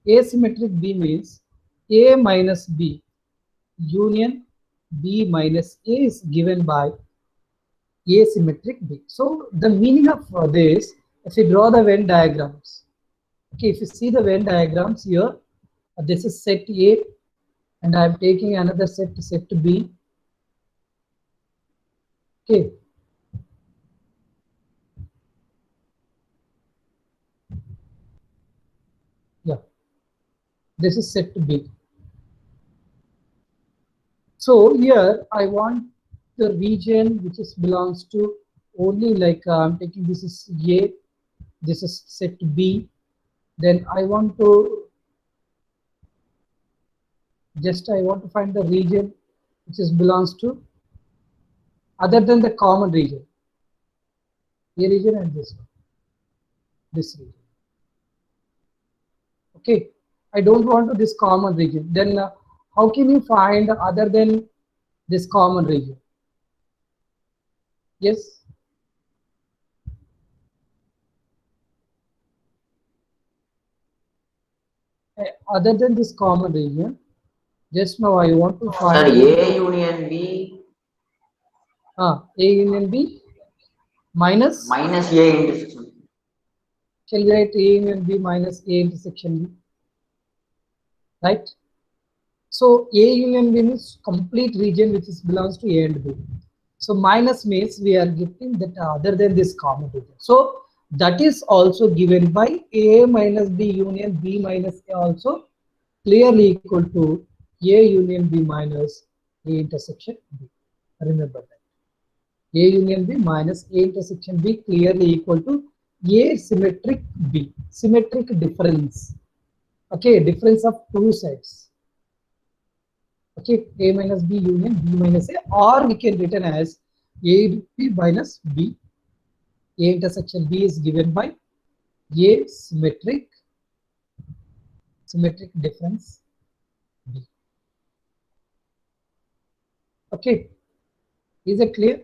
Asymmetric B means A minus B union B minus A is given by asymmetric B. So the meaning of this, if you draw the Venn diagrams, okay, if you see the Venn diagrams here, this is set A, and I am taking another set B. Okay. Yeah, this is set B. So here I want the region which is belongs to only like I'm taking this is A, this is set B. Then I want to find the region which is belongs to other than the common region. A region and this one, this region. Okay, I don't want to this common region. Then how can you find other than this common region? Yes. Other than this common region, just now I want to find A union B. A union B minus A intersection. Shall we write A union B minus A intersection B? Right. So A union B means complete region which is belongs to A and B. So minus means we are getting that other than this common region. So that is also given by A minus B union B minus A also clearly equal to A union B minus A intersection B. Remember that. A union B minus A intersection B clearly equal to A symmetric B. Symmetric difference. Okay, difference of two sides. Okay, A minus B union B minus A, or we can written as A B minus B. A intersection B is given by A symmetric difference B. Okay, is it clear?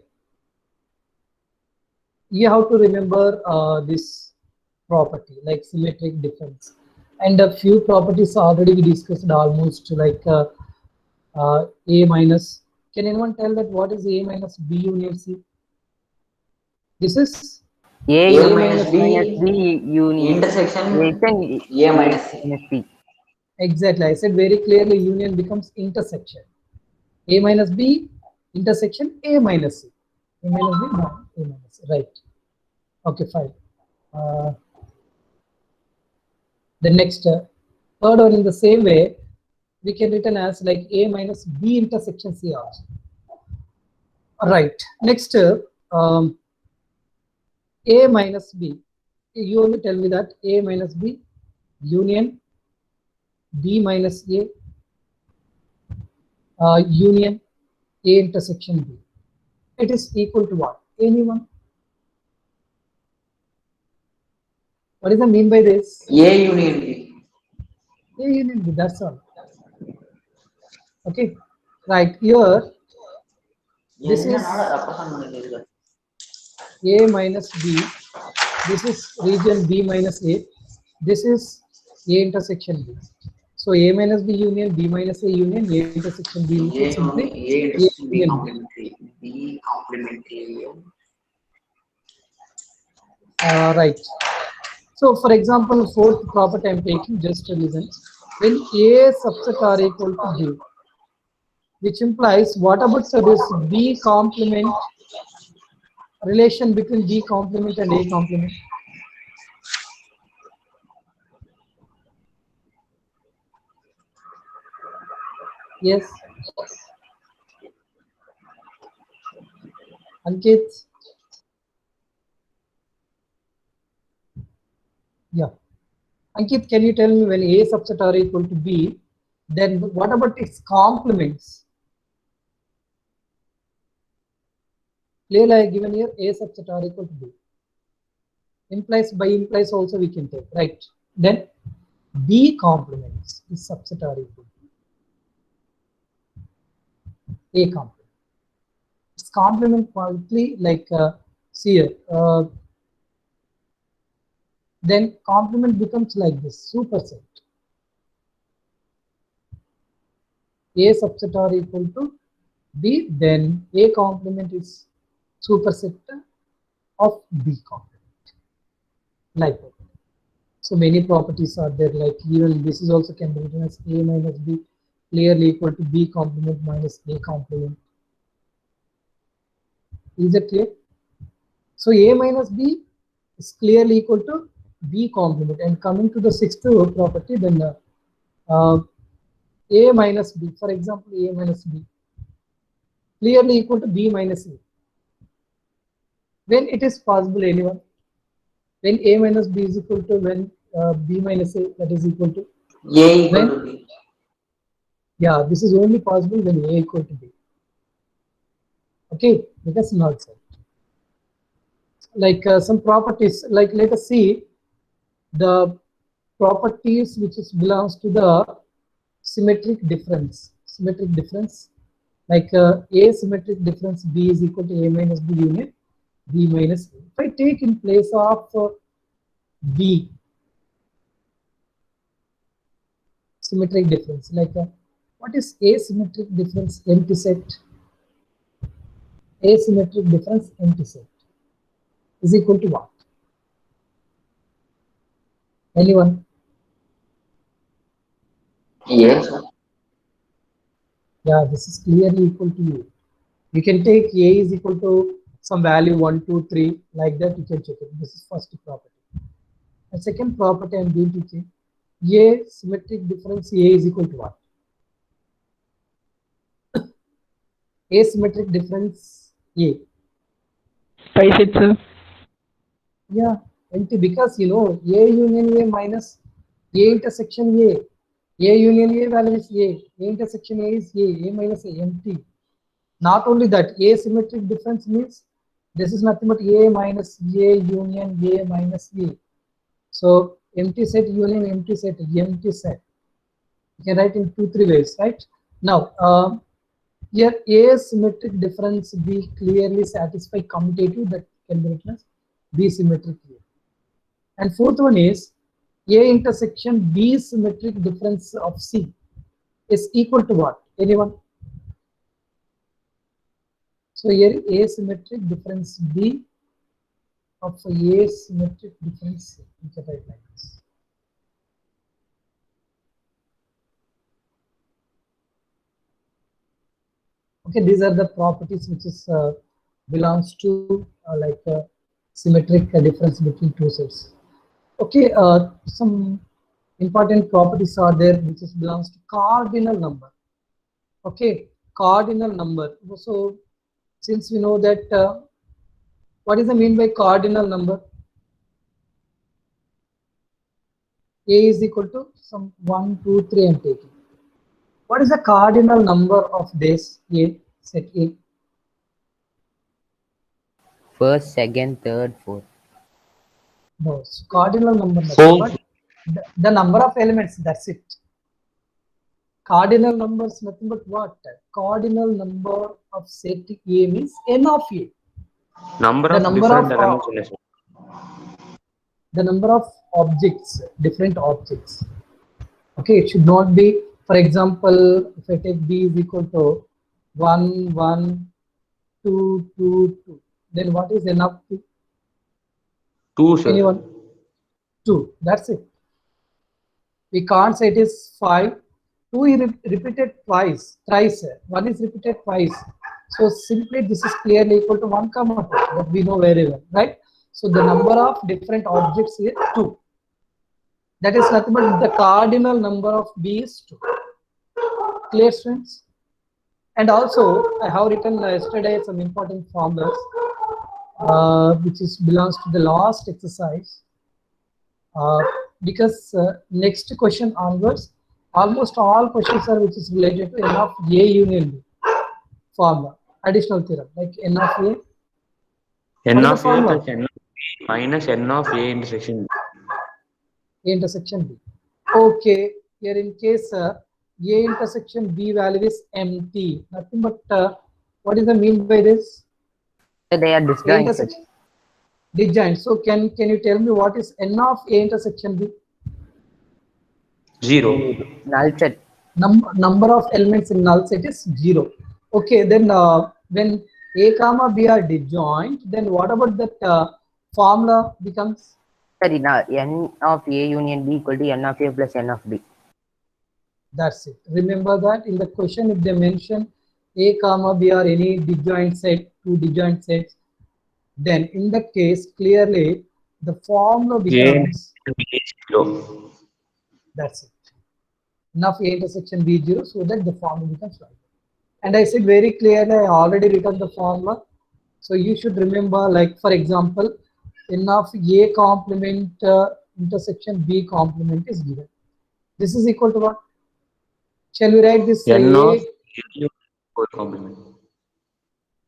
You have to remember this property like symmetric difference, and a few properties already we discussed almost like A minus. Can anyone tell that what is A minus B union C? This is A minus B union intersection A minus B. exactly. I said very clearly union becomes intersection. A minus B intersection A minus C. A minus B, no, A minus C. Right. Okay, fine. The next third one in the same way we can written as like A minus B intersection C also. Right. Next A minus B. You only tell me that A minus B union B minus A union A intersection B. It is equal to what? Anyone? What is the mean by this? A union B. A union B, that's all. Okay, right here. This is A minus B. This is region B minus A. This is A intersection B. So A minus B union B minus A union A intersection B equals simply A union B. B complementary. Right. So for example, fourth property I'm taking, just to listen. When A subset are equal to B, which implies what about this B complement relation between B complement and A complement? Yes. Ankit? Yeah. Ankit, can you tell me when A subset are equal to B, then what about its complements? Clearly I given here A subset are equal to B. Implies by implies also we can take, right? Then B complements is subset are equal to A complement. Its complement partly like see here. Then complement becomes like this superset. A subset are equal to B, then A complement is superset of B complement. Like that. So many properties are there, like even this is also can be written as A minus B clearly equal to B complement minus A complement. Is it clear? So A minus B is clearly equal to B complement. And coming to the sixth property, then A minus B, for example, A minus B clearly equal to B minus A. When it is possible, anyone? When A minus B is equal to when B minus A, that is equal to A equal when? to B. Yeah, this is only possible when A equal to B. Okay, because not so. Like some properties, like let us see the properties which is belongs to the symmetric difference. Symmetric difference, like A symmetric difference B is equal to A minus B union B minus A. If I take in place of B symmetric difference, like what is asymmetric difference empty set? Asymmetric difference empty set is equal to what? Anyone? Yes. Yeah, this is clearly equal to U. You can take A is equal to some value 1, 2, 3, like that. You can check it. This is first property. And second property I'm going to check. A symmetric difference A is equal to what? Asymmetric difference A. 5 sets, sir. Yeah, empty, because you know A union A minus A intersection A. A union A value is A. A intersection A is A. A minus A, empty. Not only that, asymmetric difference means this is nothing but A minus A union A minus A. So empty set union empty set, empty set. You can write in 2, 3 ways, right? Now, here asymmetric difference B clearly satisfy commutative, that can be written as B symmetric A. And fourth one is A intersection B symmetric difference of C is equal to what? Anyone? So here asymmetric difference B of asymmetric difference C. You can write like this. Okay, these are the properties which is belongs to like symmetric difference between two sets. Okay, some important properties are there which is belongs to cardinal number. Okay, cardinal number. So since we know that what is the mean by cardinal number? A is equal to some 1, 2, 3 I'm taking. What is the cardinal number of this A, set A? First, second, third, fourth. No, so cardinal number, nothing Four. but the number of elements, that's it. Cardinal numbers, nothing but what? Cardinal number of set A means n of A. Number The of number different of elements in a set. the number of objects, different objects. Okay, it should not be, for example, if I take B is equal to 1, 1, 2, 2, 2, then what is n of 2? 2, sir. Anyone? 2, that's it. We can't say it is 5. 2 is repeated twice, thrice. 1 is repeated twice. So simply this is clearly equal to 1, 2, that we know very well, right? So the number of different objects is 2. That is nothing but the cardinal number of B is 2. Clear, students? And also I have written yesterday some important formulas which is belongs to the last exercise. Because next question onwards, almost all questions are which is related to n of A union B formula, additional theorem, like n of A. N What is the of A formula? plus N of B minus N of A intersection B. A intersection B. Okay, here in case A intersection B value is empty, nothing but what is the mean by this? So they are A disjointed. intersection disjoint. So can you tell me what is n of A intersection B? 0. Null set. number of elements in null set is 0. Okay, then when A comma B are disjoint, then what about that formula becomes? Sir, in n of A union B equal to n of A plus n of B. That's it. Remember that in the question, if they mention A comma B are any disjoint set, two disjoint sets, then in that case, clearly the formula A becomes, B is 0. that's it. Enough A intersection B 0 so that the formula becomes right. And I said very clearly, I already written the formula. So you should remember, like for example, enough A complement intersection B complement is given. This is equal to what? Shall we write this N of A A whole complement.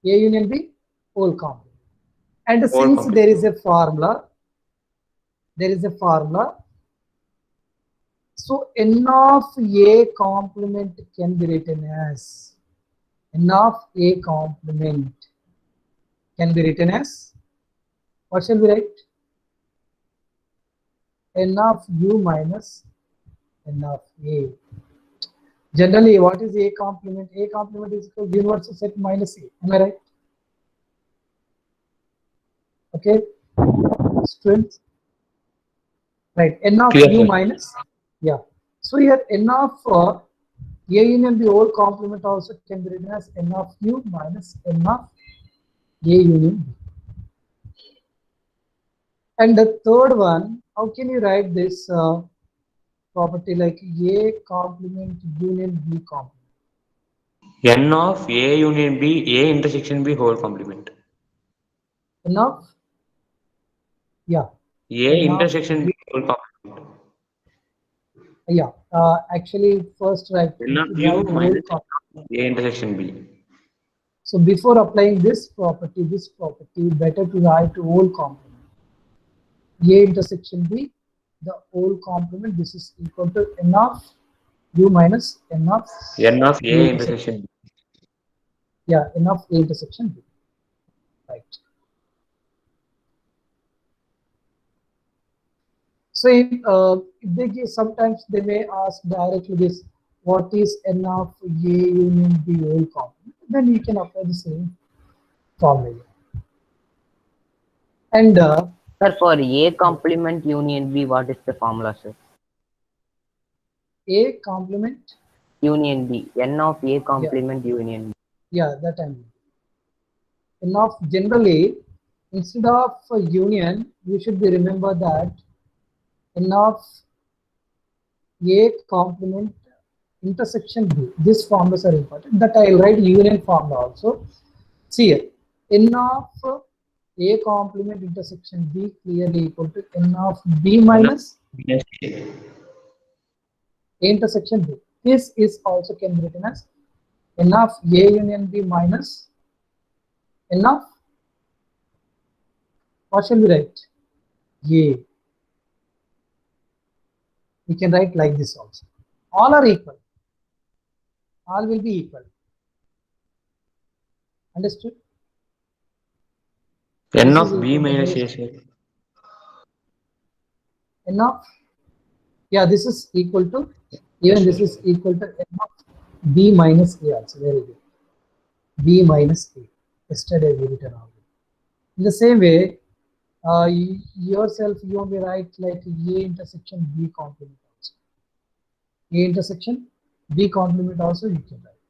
union B whole complement. And Whole since complement. there is a formula, so n of A complement can be written as n of A complement can be written as, what shall we write? N of U minus n of A. Generally, what is A complement? A complement is equal to universal set minus A. Am I right? Okay, students. Right. N of Clear, U sir. minus. Yeah. So here n of A union B whole complement also can be written as n of U minus n of A union B. And the third one, how can you write this property like A complement union B complement? N of A union B, A intersection B whole complement. N of, yeah, A n of intersection B whole complement. yeah. Actually, first write N of U whole minus complement. A intersection B. So before applying this property, better to write whole complement. A intersection B, the whole complement. This is equal to n of U minus n of N of A A intersection. intersection B. Yeah, n of A intersection B. Right. So if they give, sometimes they may ask directly this, what is n of A union B whole complement? Then you can apply the same formula. And Sir, for A complement union B, what is the formula, sir? A complement, Union B. N of A complement union B. yeah, that I mean. N of generally, instead of union, you should be remember that n of A complement intersection B. These formulas are important. That I will write union formula also. See here, n of A complement intersection B clearly equal to n of B minus Minus A. A intersection B. This is also can be written as n of A union B minus n of, what shall we write? A. We can write like this also. All are equal. All will be equal. Understood? N This of is B equal to minus this. A, sir. N of, yeah, this is equal to, even this is equal to n of B minus A also. Very good. B minus A. Yesterday we written already. In the same way, yourself you may write like A intersection B complement also. A intersection B complement also you can write.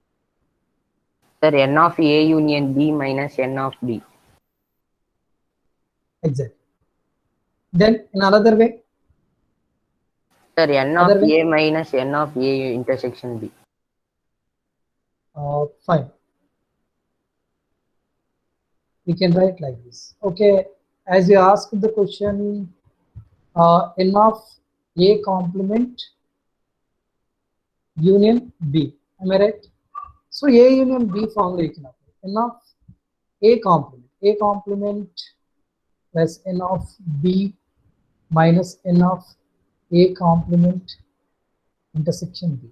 Sir, N of A union B minus N of B. Exactly. Then in another way, Sir, N of other way, A minus N of A intersection B. fine. We can write like this. Okay, as you asked the question, n of A complement union B. Am I right? So A union B formula you can apply. N of A complement plus n of B minus n of A complement intersection B.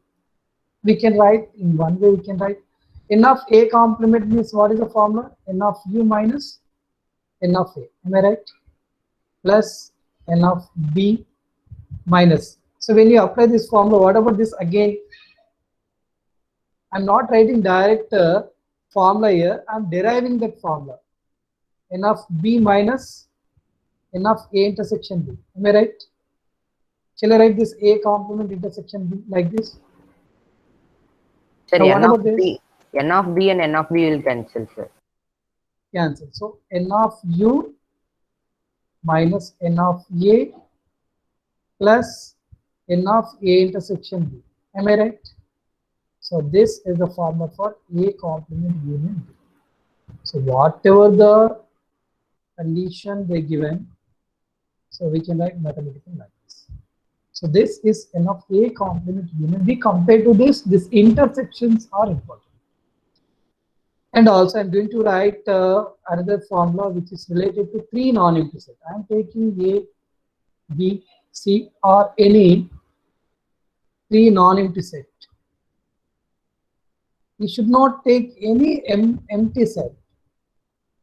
We can write in one way, we can write n of A complement means what is the formula? N of U minus n of A. Am I right? Plus n of B minus. So when you apply this formula, what about this again? I'm not writing direct formula here. I'm deriving that formula. N of B minus N of A intersection B. Am I right? Shall I write this A complement intersection B like this? Sir, Now, n what of about this? B, n of B and n of B will cancel, sir. Cancel. So N of U minus N of A plus N of A intersection B. Am I right? So this is the formula for A complement union B. So whatever the condition they given, so we can write mathematical like this. So this is N of A complement union B. Compared to this, these intersections are important. And also I'm going to write another formula which is related to three non-empty sets. I'm taking A, B, C or any three non-empty set. You should not take any empty set.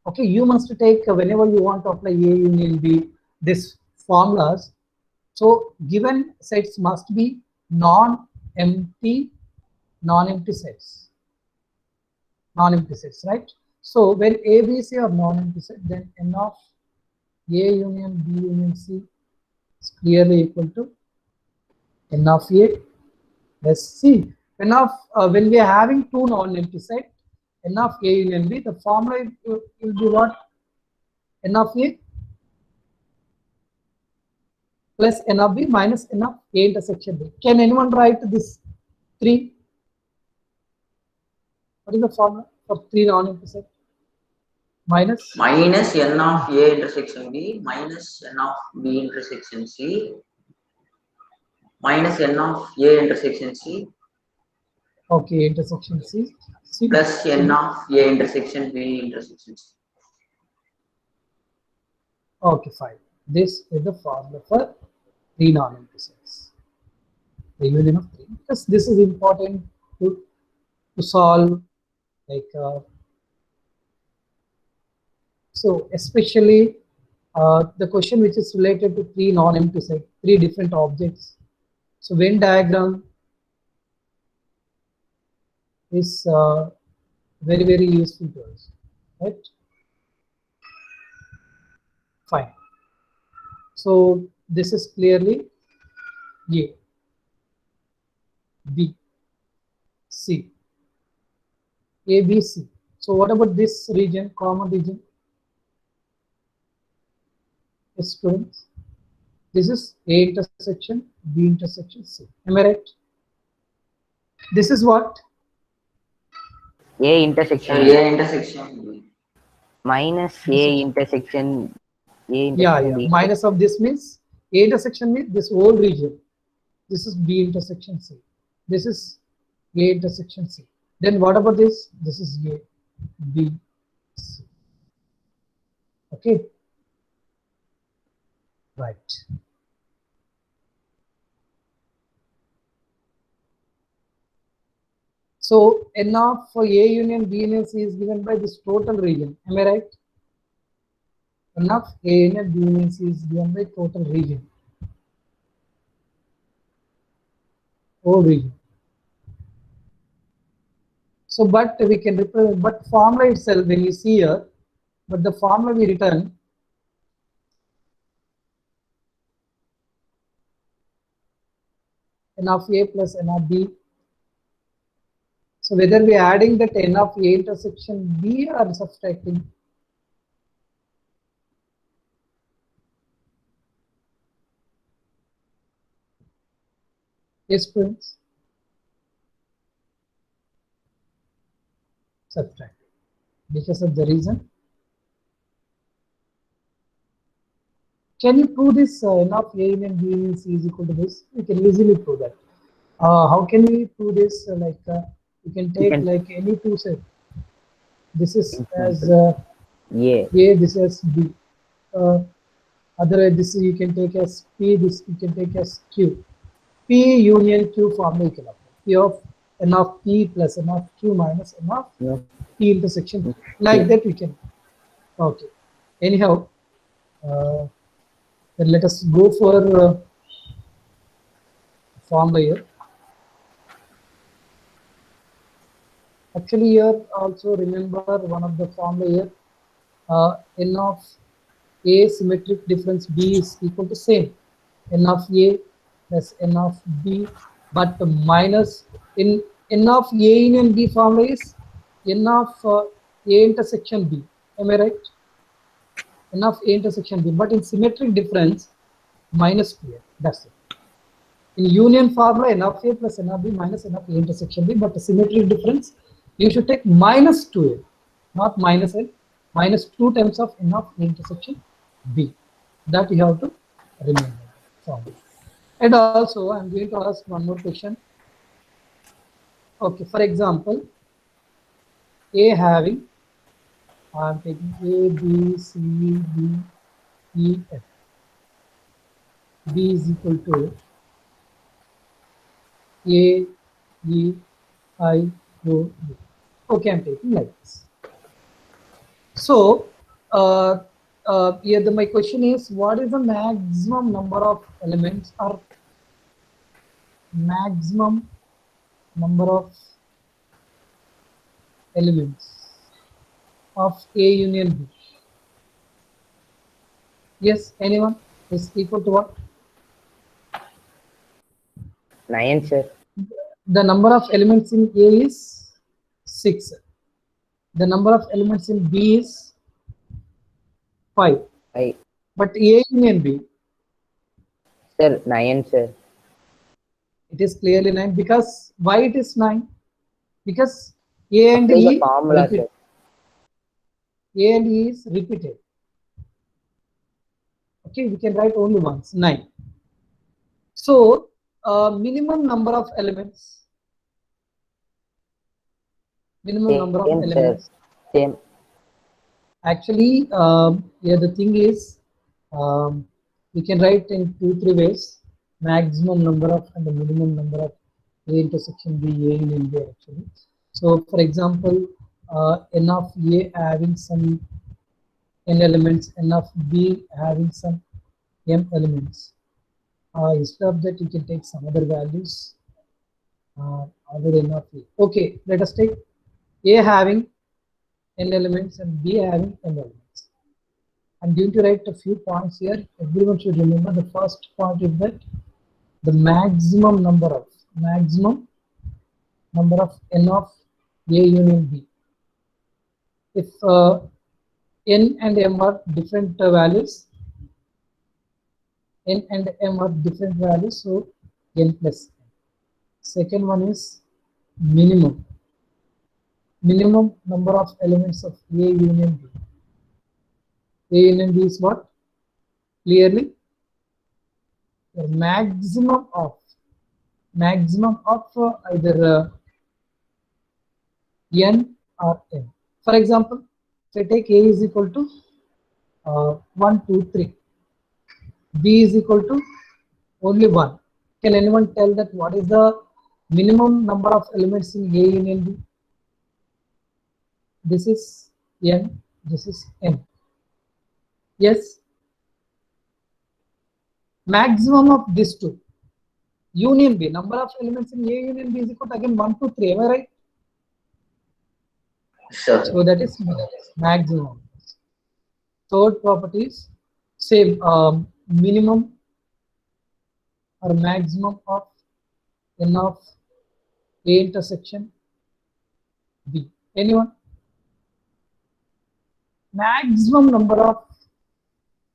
Okay, you must take whenever you want to apply A union B, this formulas. So given sets must be non-empty sets. Non-empty sets, right? So when A, B, C are non-empty set, then N of A union B union C is clearly equal to N of A plus C. When we are having two non-empty set, N of A union B, the formula will be what? N of A plus N of B minus N of A intersection B. Can anyone write this three? What is the formula for three non-empty set? Minus N of A intersection B minus N of B intersection C minus N of A intersection C okay, intersection C. plus N of A intersection B intersection C. Okay, fine. This is the formula for three non-empty sets. The union of three. Because this is important to solve, like so especially the question which is related to three non-empty sets, three different objects. So Venn diagram is very useful to us, right? Fine. So this is clearly A, B, C, A, B, C. So what about this region, common region? Yes, students. This is A intersection, B intersection, C. Am I right? This is what? A intersection A intersection B. minus A intersection A Yeah, intersection yeah. B. Minus of this means A intersection means this whole region. This is B intersection C. This is A intersection C. Then what about this? This is A, B, C. Okay. Right. So N of for A union B union C is given by this total region. Am I right? N of A union B union C is given by total region. Whole region. So, but we can represent, but formula itself, when you see here, but the formula we return N of A plus N of B. So, whether we are adding that N of A intersection B or subtracting. Yes, friends. Subtract. Because of the reason. Can you prove this N of A union B union C is equal to this? We can easily prove that. How can we prove this? You can take like any two set. This is as A, this is B. Otherwise, this you can take as P, this you can take as Q. P union Q formula you can apply. P of N of P plus N of Q minus N of P intersection. Like that we can. Okay. Anyhow, then let us go for formula here. Actually, here also remember one of the formula here. N of A symmetric difference B is equal to same. N of A plus N of B, but minus in N of A union B formula is N of A intersection B. Am I right? N of A intersection B, but in symmetric difference minus 2A. That's it. In union formula, N of A plus N of B minus N of A intersection B, but the symmetric difference, you should take minus 2A, not minus N, minus 2 times of N of A intersection B. That you have to remember. And also, I'm going to ask one more question. Okay, for example, A having, I'm taking A, B, C, D, E, F. B is equal to A, E, I, O, U. Okay, I'm taking like this. So, here my question is, what is the maximum number of elements or maximum number of elements of A union B? Yes, anyone? Is equal to what? 9, sir. The number of elements in A is 6. The number of elements in B is 5. 5. But A union B, Sir, 9, sir. it is clearly 9. Because why it is 9? Because A and Apply the E formula, repeat. sir. A and E is repeated. Okay, we can write only once, 9. So, minimum number of elements. Minimum number of Same, sir. elements. Same. Actually, here the thing is, we can write in 2-3 ways. Maximum number of and the minimum number of A intersection B, A in B actually. So, for example, N of A having some N elements, N of B having some M elements. Instead of that, you can take some other values. Other N of A. Okay, let us take A having N elements and B having N elements. I'm going to write a few points here. Everyone should remember the first point is that the maximum number of N of A union B. If N and M are different values, N and M are different values, so N plus N. Second one is minimum number of elements of A union B. A union B is what? Clearly, the maximum of either N or M. For example, if I take A is equal to 1, 2, 3, B is equal to only 1. Can anyone tell that what is the minimum number of elements in A union B? This is N, this is M. Yes. Maximum of these two. Union B, number of elements in A union B is equal to again 1, 2, 3. Am I right? Sure. So that is maximum. Third property is same, minimum or maximum of N of A intersection B. Anyone? Maximum number of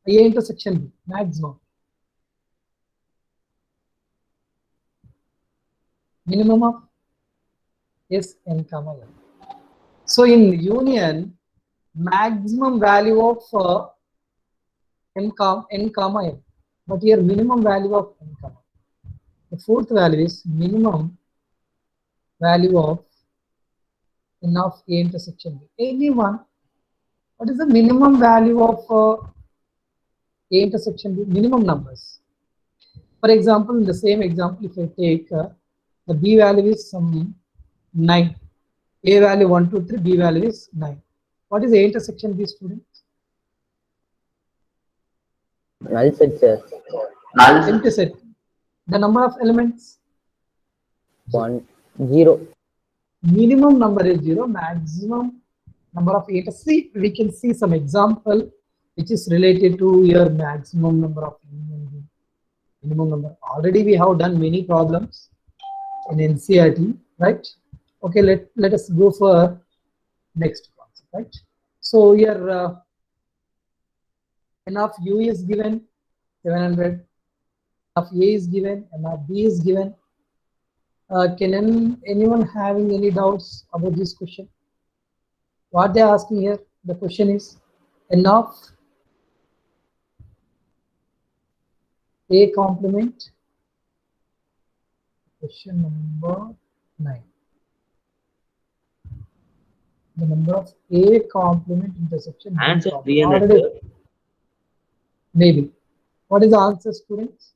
A intersection B. Maximum. Minimum of S N comma N. So in union, maximum value of N comma N. But here minimum value of N comma. The fourth value is minimum value of N of A intersection B. Anyone? What is the minimum value of A intersection B? Minimum numbers. For example, in the same example, if I take the B value is some 9, A value 1, 2, 3, B value is 9. What is A intersection B, students? Null set, sir. Null. Empty set. The number of elements? 1, 0. minimum number is 0, maximum number of see, we can see some example which is related to your maximum number of minimum number. Already we have done many problems in NCERT, right? Okay, let us go for next concept, right? So here n of u is given 700, of a is given, n of b is given. Can anyone having any doubts about this question? What they are asking here, the question is n of a complement, question number 9. The number of a complement intersection B Answer complement. 300, sir. Maybe. What is the answer, students?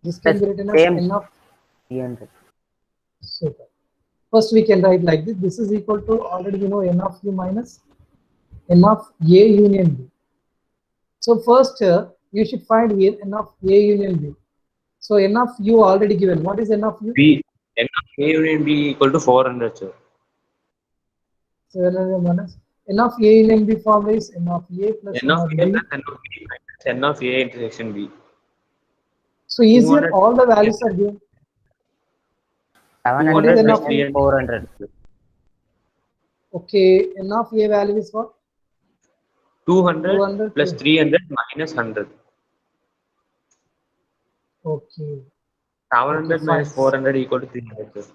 This can Sir, be written as same. n of 300. super. First we can write like this. This is equal to, already we know, n of u minus n of a union b. So first you should find here n of a union b. So n of u already given. What is n of u? B. N of A union B equal to 400, sir. 700 minus n of a union b formula is n of a plus N n of of A b. plus N of B minus N of A intersection B. So easier, 200 all the values are given. What is 700 n plus of minus u? 300. 400. Okay, n of a value is what? 200 200 plus plus. 300 minus 100. Okay. Okay, 700 fine. minus 400 equal to 300, sir.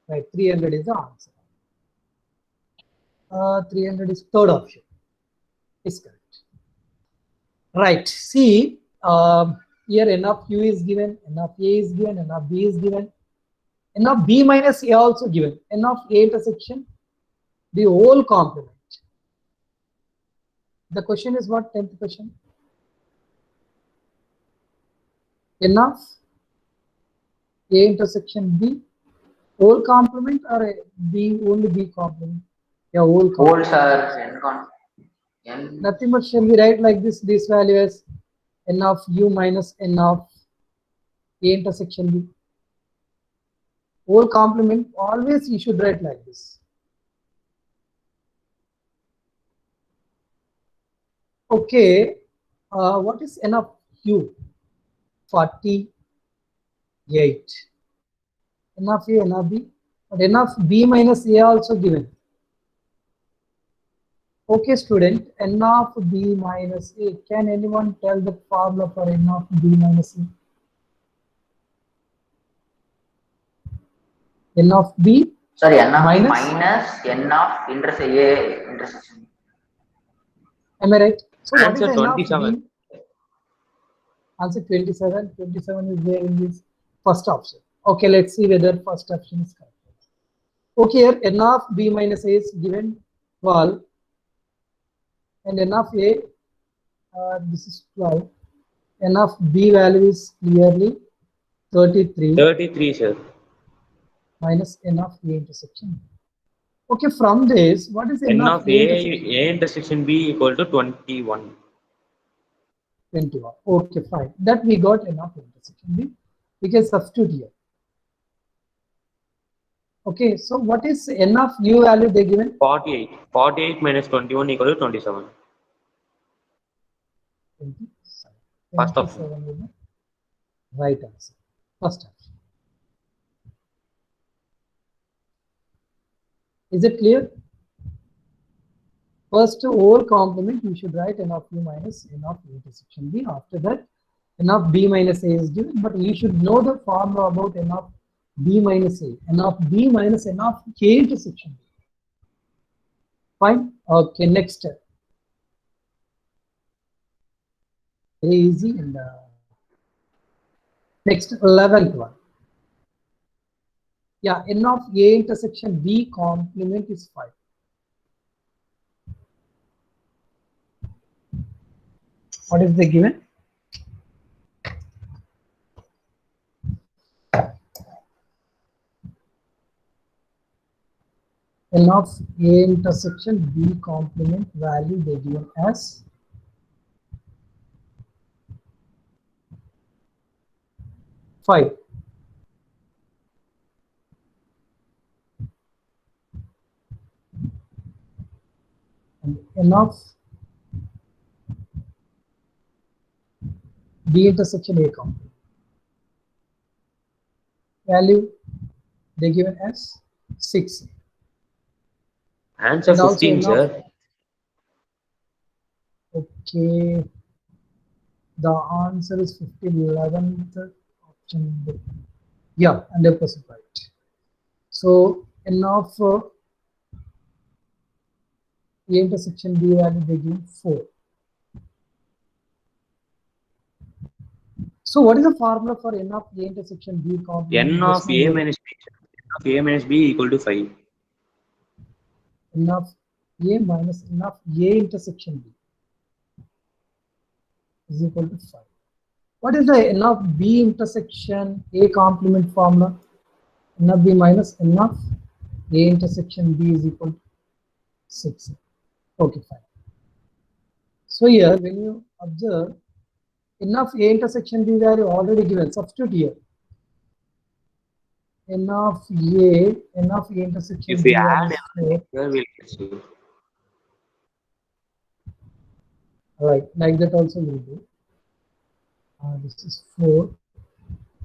Right, 300 is the answer. 300 is third option. Is correct. Right. See, here n of u is given, n of a is given, n of b is given, n of b minus a also given. N of a intersection, the whole complement. The question is what? 10th question. N of a intersection b, whole complement or a b only b complement? Yeah, whole complement. Whole, sir. N. Nothing but shall we write like this value as n of u minus n of a intersection b. Whole complement, always you should write like this. Okay, what is n of u? 48. N of a, n of b, but n of b minus a also given. Okay, student, n of b minus a. Can anyone tell the formula for n of b minus a? N of b. Sorry, n of b minus n of A intersection. Am I right? So what is Answer n of 27. b? Answer 27. 27 is there in this first option. Okay, let's see whether first option is correct. Okay, here n of b minus a is given 12 and n of a, this is 12. N of b value is clearly 33 33, sir. minus n of a intersection. Okay, from this, what is n N of of a intersection? A intersection B equal to 21. 21. Okay, fine. That we got n of intersection b. We can substitute here. Okay, so what is n of u value they given? 48. 48 minus 21 equal to 27. 27. First option. 27 is the right answer. First option. Is it clear? First whole complement you should write n of u minus n of a intersection b. After that, n of b minus a is given, but you should know the formula about n of b minus a. N of b minus n of a intersection b. Fine. Okay, next step. Very easy. And next 11th one. Yeah, n of a intersection b complement is 5. What is the given? N of a intersection b complement value they given as 5. and n of B intersection A complement. Value they given as 6. Answer And also 15, n of, sir. okay, the answer is 15, 11th option B. Yeah, 100% right. So n of A intersection B value they give 4. So what is the formula for n of A intersection B complement? N of A minus B. N of A minus B equal to 5. N of A minus n of A intersection B is equal to 5. What is the n of B intersection A complement formula? N of B minus n of A intersection B is equal to 6. Okay, fine. So here, when you observe, n of A intersection B value already given. Substitute here. N of A intersection If B we value add is 4. everything here, we'll get zero. Right, like that also will do. This is 4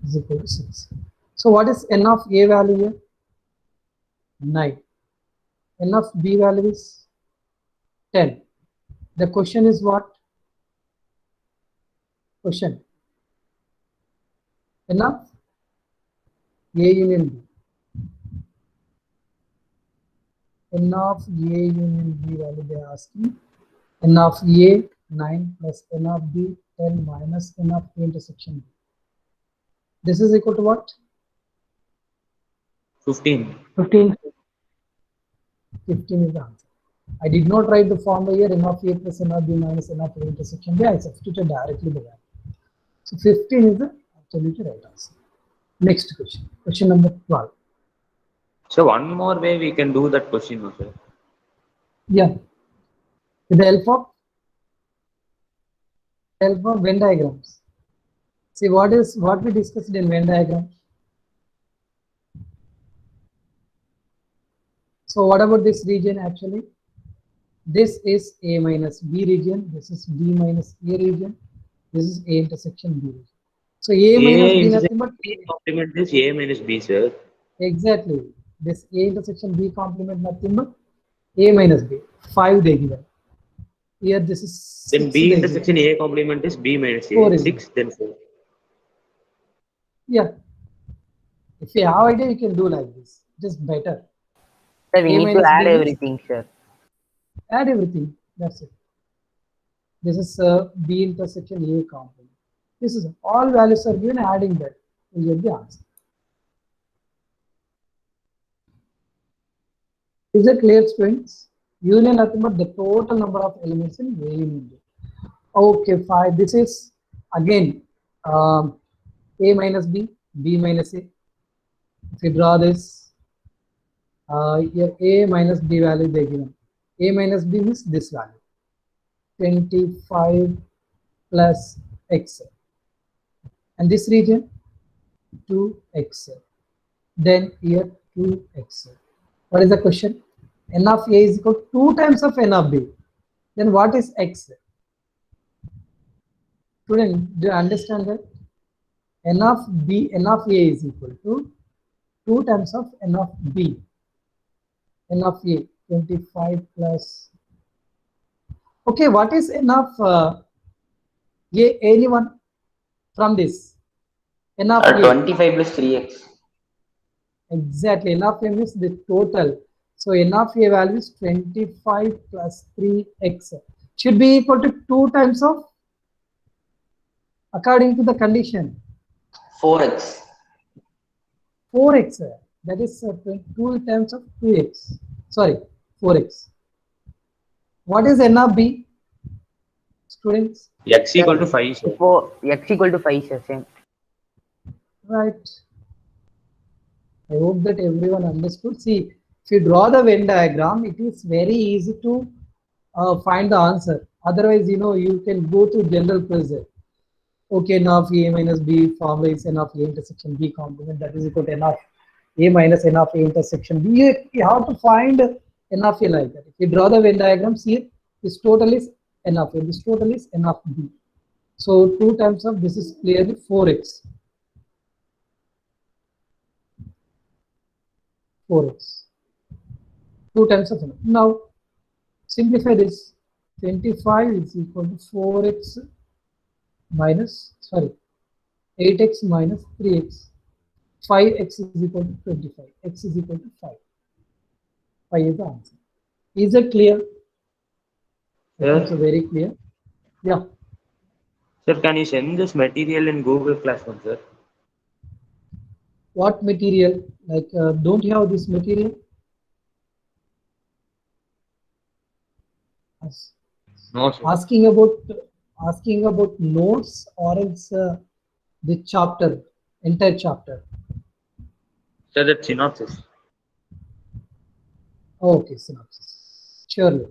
is equal to 6. So what is n of A value here? 9. N of B value is 10. The question is what? Question. N of A union B. N of A union B value they are asking. N of A 9 plus N of B 10 minus N of A intersection B. This is equal to what? 15. 15. 15 is the answer. I did not write the formula here. N of A plus N of B minus N of A intersection B. I substituted directly the value. So 15 is the absolutely right answer. Next question. Question number 12. So one more way we can do that question also. Yeah. With the help of Venn diagrams. See what we discussed in Venn diagram. So what about this region actually? This is A minus B region. This is B minus A region. This is A intersection B region. So A minus B nothing but B complement is A minus B, sir. exactly. This A intersection B complement nothing but A minus B. 5 they given. Here this is 6 Then B they intersection given. A complement is B minus 4 A. is 6, then 4. yeah. If you have idea, you can do like this. Just better. Sir, we A need to minus add B means everything, sir. add everything. That's it. This is B intersection A complement. This is all values are given. Adding that, you get the answer. Is it clear, students? Union nothing but the total number of elements in A union B. Okay, fine. This is again A minus B, B minus A. If you draw this, here A minus B value they given. A minus B means this value. 25 plus X. And this region 2X. Then here 2X. What is the question? N of A is equal to 2 times of N of B. Then what is X? Student, do you understand that? N of A is equal to 2 times of N of B. N of A 25 plus. Okay, what is N of A? Anyone from this? N of A. 25 plus 3x. Exactly. N of A is the total. So N of A value is 25 plus 3x. Should be equal to 2 times of, according to the condition, 4x. 4x. That is 2 times of 2x. Sorry, 4x. What is N of B? Students? X equal to 5, sir. For X equal to 5, sir, same. Right. I hope that everyone understood. See, if you draw the Venn diagram, it is very easy to find the answer. Otherwise, you can go to general pressure. Okay, N of A minus B formula is N of A intersection B complement, that is equal to N of A minus N of A intersection B. You have to find N of A like that. If you draw the Venn diagrams here, This total is n of A. This total is n of B. So 2 times of this is clearly 4x. 4x. 2 times of n. Now simplify this. 25 is equal to 4x minus, sorry, 8x minus 3x. 5x is equal to 25. X is equal to 5. 5 is the answer. Is it clear? Yes. So very clear. Yeah. Sir, can you send this material in Google Classroom, sir? What material? Like, don't you have this material? No, sir. Asking about notes or else the chapter, entire chapter. Sir, that's synopsis. Okay, synopsis. Surely.